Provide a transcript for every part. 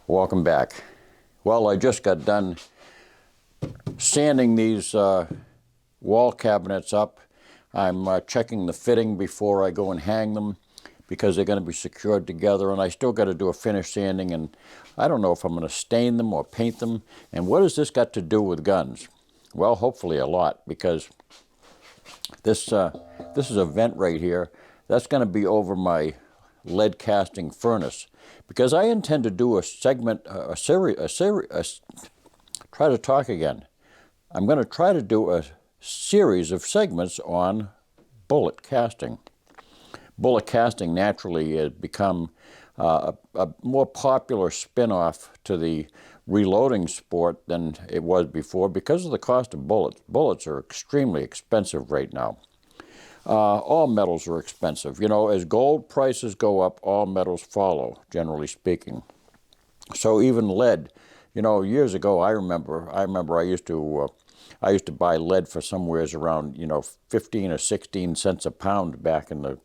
Welcome back. Well, I just got done sanding these wall cabinets up. I'm checking the fitting before I go and hang them because they're going to be secured together, and I still got to do a finish sanding, and I don't know if I'm going to stain them or paint them. And what has this got to do with guns? Well, hopefully a lot, because this is a vent right here. That's going to be over my lead casting furnace, because I intend to do a segment, try to talk again. I'm going to try to do a series of segments on bullet casting. Bullet casting naturally has become a more popular spin-off to the reloading sport than it was before because of the cost of bullets. Bullets are extremely expensive right now. All metals are expensive. You know, as gold prices go up, all metals follow, generally speaking. So even lead, you know, years ago, I remember I used to buy lead for somewheres around, 15 or 16 cents a pound back in the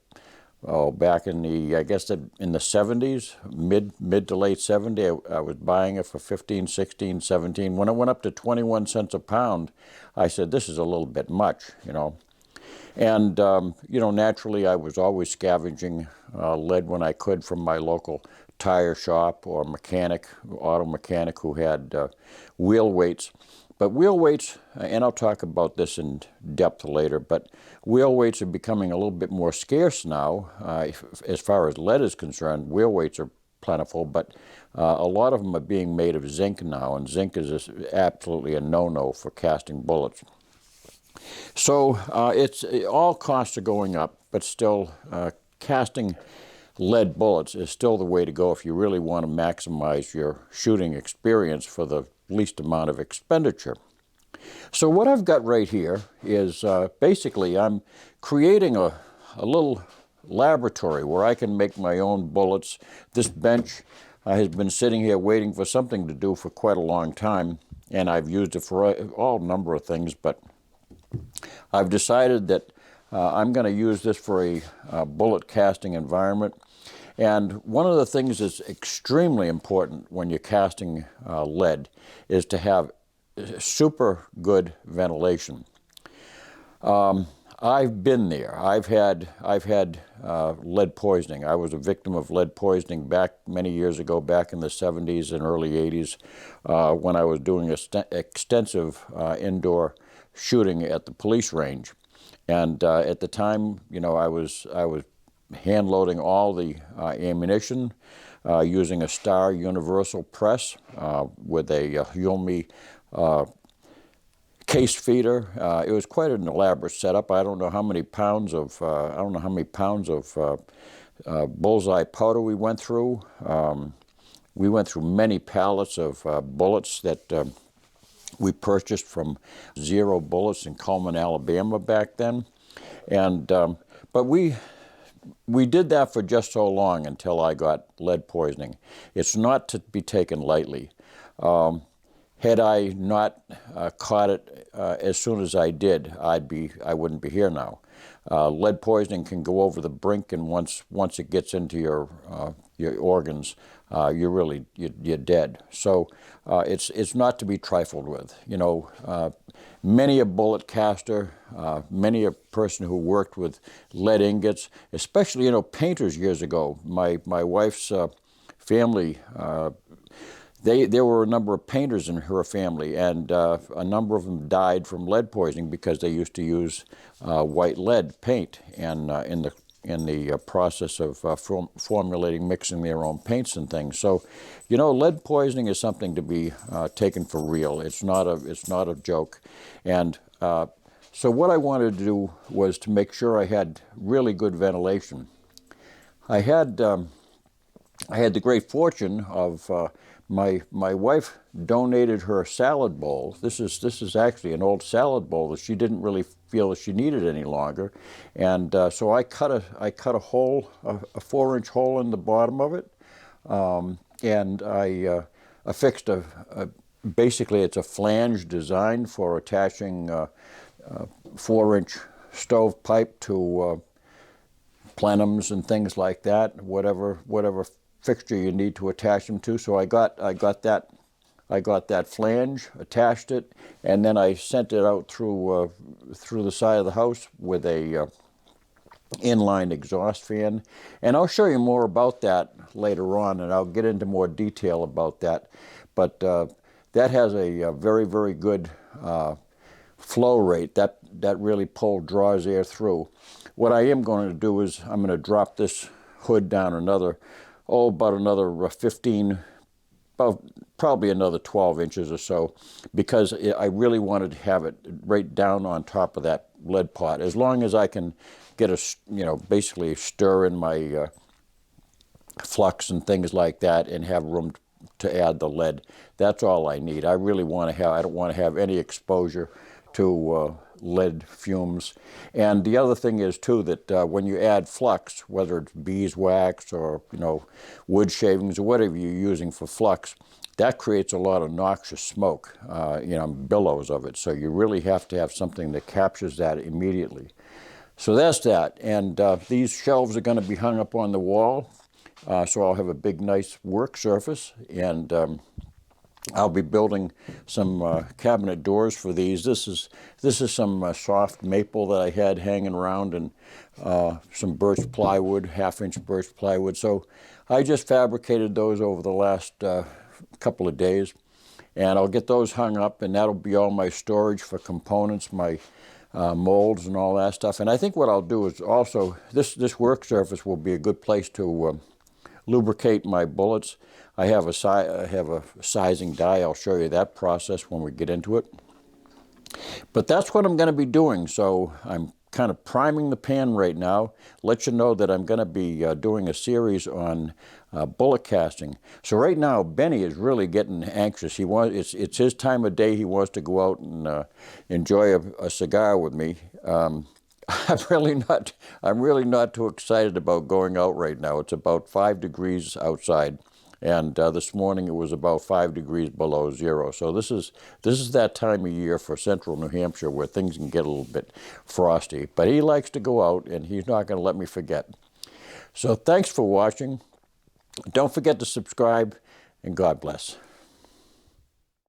I guess in the 70s, mid to late 70s. I was buying it for 15, 16, 17. When it went up to 21 cents a pound, I said, this is a little bit much, And, naturally, I was always scavenging lead when I could from my local tire shop or auto mechanic who had wheel weights. But wheel weights, and I'll talk about this in depth later, but wheel weights are becoming a little bit more scarce now. As far as lead is concerned, wheel weights are plentiful, but a lot of them are being made of zinc now, and zinc is absolutely a no-no for casting bullets. So all costs are going up, but still casting lead bullets is still the way to go if you really want to maximize your shooting experience for the least amount of expenditure. So what I've got right here is basically I'm creating a little laboratory where I can make my own bullets. This bench has been sitting here waiting for something to do for quite a long time, and I've used it for all number of things, but I've decided that I'm going to use this for a bullet casting environment. And one of the things that's extremely important when you're casting lead is to have super good ventilation. I've been there. I've had lead poisoning. I was a victim of lead poisoning back many years ago, back in the 70s and early 80s, when I was doing extensive indoor shooting at the police range. And at the time, I was hand loading all the ammunition using a Star Universal press with a Yomi case feeder. It was quite an elaborate setup. I don't know how many pounds of bullseye powder we went through. We went through many pallets of bullets that we purchased from Zero Bullets in Cullman, Alabama back then. And but we did that for just so long until I got lead poisoning. It's not to be taken lightly. Had I not caught it as soon as I did, I wouldn't be here now. Lead poisoning can go over the brink, and once it gets into your organs, you're dead. So it's not to be trifled with. Many a bullet caster, many a person who worked with lead ingots, especially painters years ago. My wife's family. There were a number of painters in her family, and a number of them died from lead poisoning because they used to use white lead paint and in the process of mixing their own paints and things. So, lead poisoning is something to be taken for real. It's not a joke, and so what I wanted to do was to make sure I had really good ventilation. I had the great fortune of my wife donated her salad bowl. This is actually an old salad bowl that she didn't really feel that she needed any longer, and so I cut a hole, a 4-inch hole in the bottom of it, and I affixed basically it's a flange designed for attaching 4-inch stovepipe to plenums and things like that, whatever fixture you need to attach them to. So I got that flange, attached it, and then I sent it out through the side of the house with a inline exhaust fan. And I'll show you more about that later on, and I'll get into more detail about that. But that has a very, very good flow rate. That really draws air through. What I am going to do is I'm going to drop this hood down about another 15, probably another 12 inches or so, because I really wanted to have it right down on top of that lead pot. As long as I can get basically stir in my flux and things like that and have room to add the lead, that's all I need. I don't want to have any exposure to lead fumes. And the other thing is too that when you add flux, whether it's beeswax or wood shavings or whatever you're using for flux, that creates a lot of noxious smoke, billows of it. So you really have to have something that captures that immediately. So that's that. And these shelves are going to be hung up on the wall, so I'll have a big, nice work surface. And I'll be building some cabinet doors for these. This is some soft maple that I had hanging around, and some birch plywood, 1/2-inch birch plywood. So I just fabricated those over the last couple of days, and I'll get those hung up, and that'll be all my storage for components, my molds and all that stuff. And I think what I'll do is also, this work surface will be a good place to lubricate my bullets. I have a sizing die. I'll show you that process when we get into it. But that's what I'm going to be doing. So I'm kind of priming the pan right now. Let you know that I'm going to be doing a series on bullet casting. So right now, Benny is really getting anxious. It's his time of day. He wants to go out and enjoy a cigar with me. I'm really not too excited about going out right now. It's about 5 degrees outside, and this morning it was about 5 degrees below zero. So this is that time of year for central New Hampshire where things can get a little bit frosty. But he likes to go out, and he's not going to let me forget. So thanks for watching. Don't forget to subscribe, and God bless.